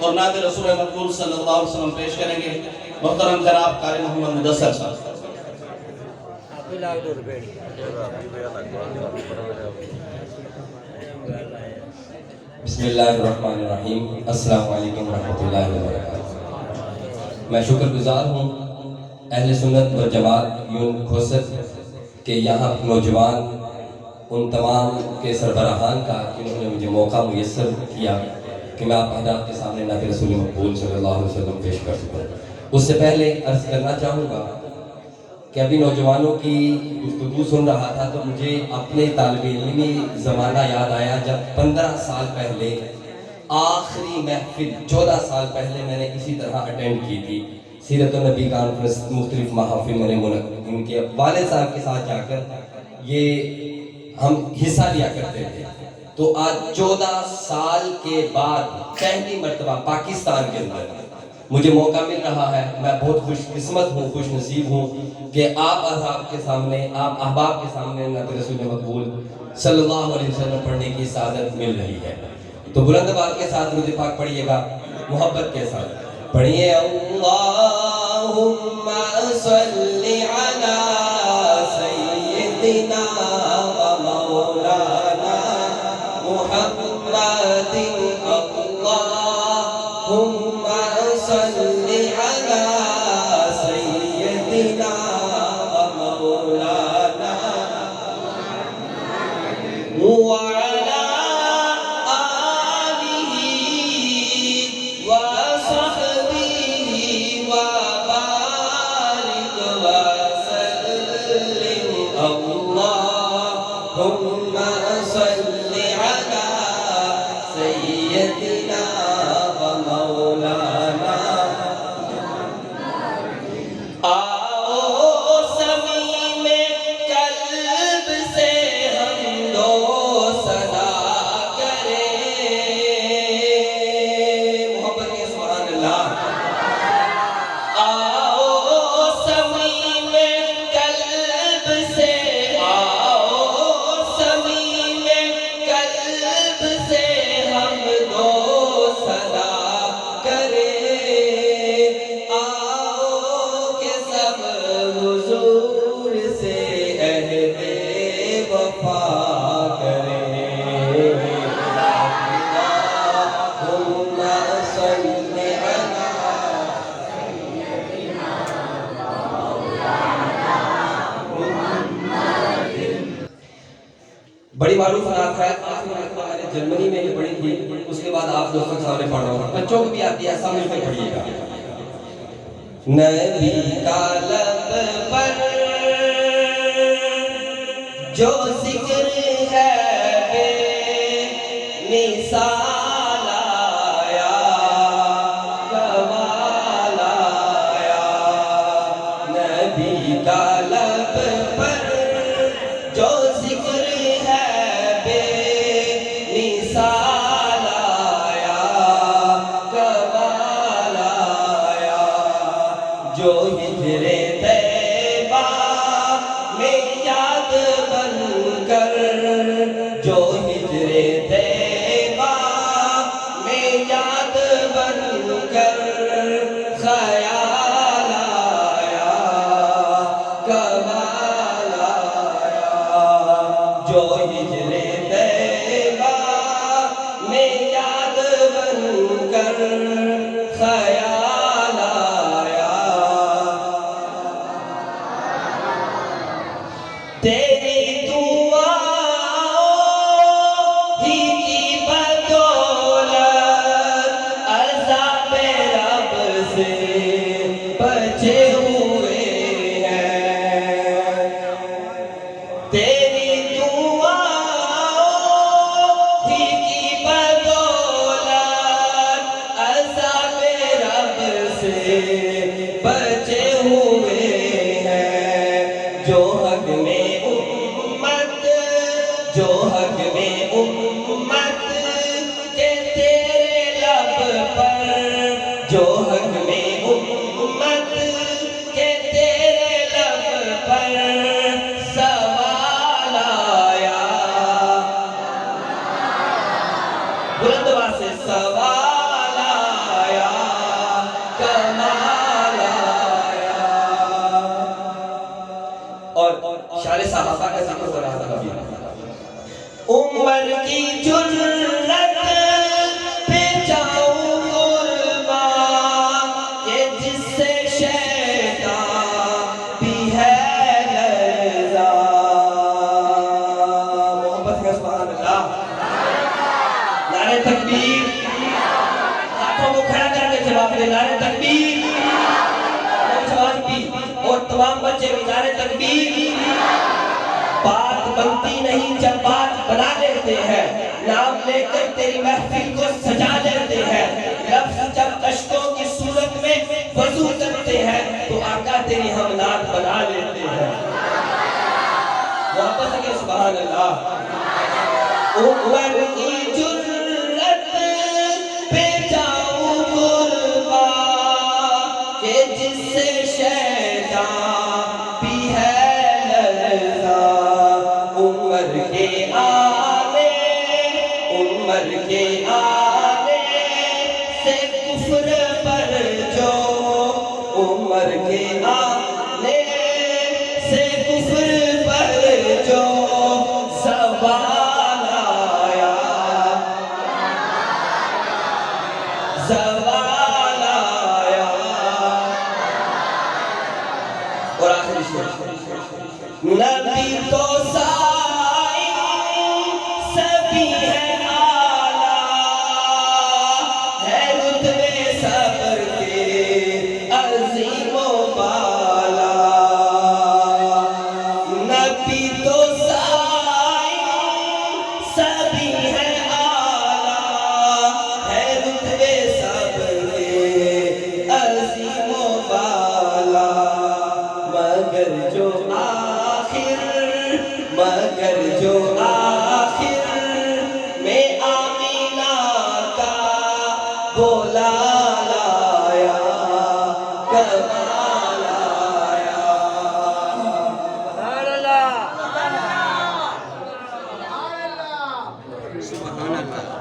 اور نعت رسول مقبول صلی اللہ علیہ وسلم پیش کریں گے محترم جناب قاری محمد مدثر صاحب۔ بسم اللہ الرحمن الرحیم۔ السلام علیکم ورحمۃ اللہ وبرکاتہ۔ میں شکر گزار ہوں اہل سنت و جماعت یون کھوسر کہ یہاں نوجوان ان تمام کے سربراہان کا جنہوں نے مجھے موقع میسر کیا کہ میں آپ حضرات کے سامنے نعت رسول مقبول صلی اللہ علیہ وسلم پیش کر سکوں۔ اس سے پہلے عرض کرنا چاہوں گا کہ ابھی نوجوانوں کی گفتگو سن رہا تھا تو مجھے اپنے طالب علمی زمانہ یاد آیا جب 15 سال پہلے آخری محفل 14 سال پہلے میں نے اسی طرح اٹینڈ کی تھی سیرت النبی کانفرنس۔ مختلف محافل میں نے ان کے والد صاحب کے ساتھ جا کر یہ ہم حصہ لیا کرتے تھے۔ تو آج 14 سال کے بعد پہلی مرتبہ پاکستان کے اندر مجھے موقع مل رہا ہے۔ میں بہت خوش قسمت ہوں، خوش نصیب ہوں کہ آپ احباب کے سامنے نعت رسول مقبول صلی اللہ علیہ وسلم پڑھنے کی سعادت مل رہی ہے۔ تو بلند آواز کے ساتھ درود پاک پڑھیے گا، محبت کے ساتھ پڑھیے۔ اللہم صلی علی سیدنا و مولانا محمد، اللہم صلی علی سیدنا و مولانا وعلی آلہ وصحبہ وبارک وسلم۔ اللہم صلی علی سیدنا و مولانا۔ آؤ صمیم قلب سے ہم دو صدا کریں، محبت کے سبحان اللہ۔ آؤ صمیم قلب سے، آؤ صمیم قلب سے ہم دو صدا کریں، آؤ کہ سب حضور سے عہد وفا کریں۔ اللہم صلی علی بڑی معروف نعت ہے، آخری مرتبہ میں نے جرمنی میں یہ پڑھی تھی، اس کے بعد آپ دوستوں کے سامنے پڑھ رہا ہوں۔ بچوں کو بھی آتی ہے، ایسا مل کر پڑھیے گا۔ نبی کا لب پر جو ذکر ہے بے مثال آیا، کمال آیا۔ نبی کا لب پر جو ذکر ہے بے مثال آیا، کمال آیا۔ جو ہجر طیبہ میں یاد بن کر، جو ہجر طیبہ میں یاد بن کر خیال آیا، کمال آیا۔ جو ہجر طیبہ میں یاد بن کر خیال آیا۔ تیری دعاؤں ہی کی بدولت عذاب رب سے بچے ہوئے ہیں۔ تیری دعاؤں ہی کی بدولت عذاب رب سے بچے ہوئے ہیں۔ جو حق میں امت، جو حق میں امت کے تیرے لب پر، جو حق میں امت کے تیرے لب پر سوال آیا، بلند آواز سے سوال آیا۔ جرت پہ جاؤں قربان کہ جس سے شیطان بھی ہے لرزا. محبت کا سبحان اللہ. نعرہ تکبیر. ہاتھوں کو کھڑا کر کے جواب دے. نعرہ تکبیر. نوجوان بھی اور تمام بچے بھی نعرہ تکبیر. بات بنتی نہیں جب بات بنا لیتے ہیں. نام لے کر تیری محفل کو سجا لیتے ہیں. لفظ جب اشکوں کی صورت میں وضو کرتے ہیں تو آقا تیری ہم نعت بنا لیتے ہیں. واپس کے سبحان اللہ. عمر کی جرت پہ جاؤں قربان کہ جس سے شیطان بھی ہے لرزا. عمر کے آنے سے کفر پر جو عمر کے آنے سے کفر پر جو زوال آیا اور آخری شعر. نبی تو سائن سبھی ہے اعلیٰ ہے رتبے صبر کے عظیم و بالا. نبی تو سائن سبھی ہے اعلیٰ ہے رتبے صبر کے عظیم و بالا. مگر جو آخر میں آمینہ کا بولا لایا کمال آیا. سبحان اللہ.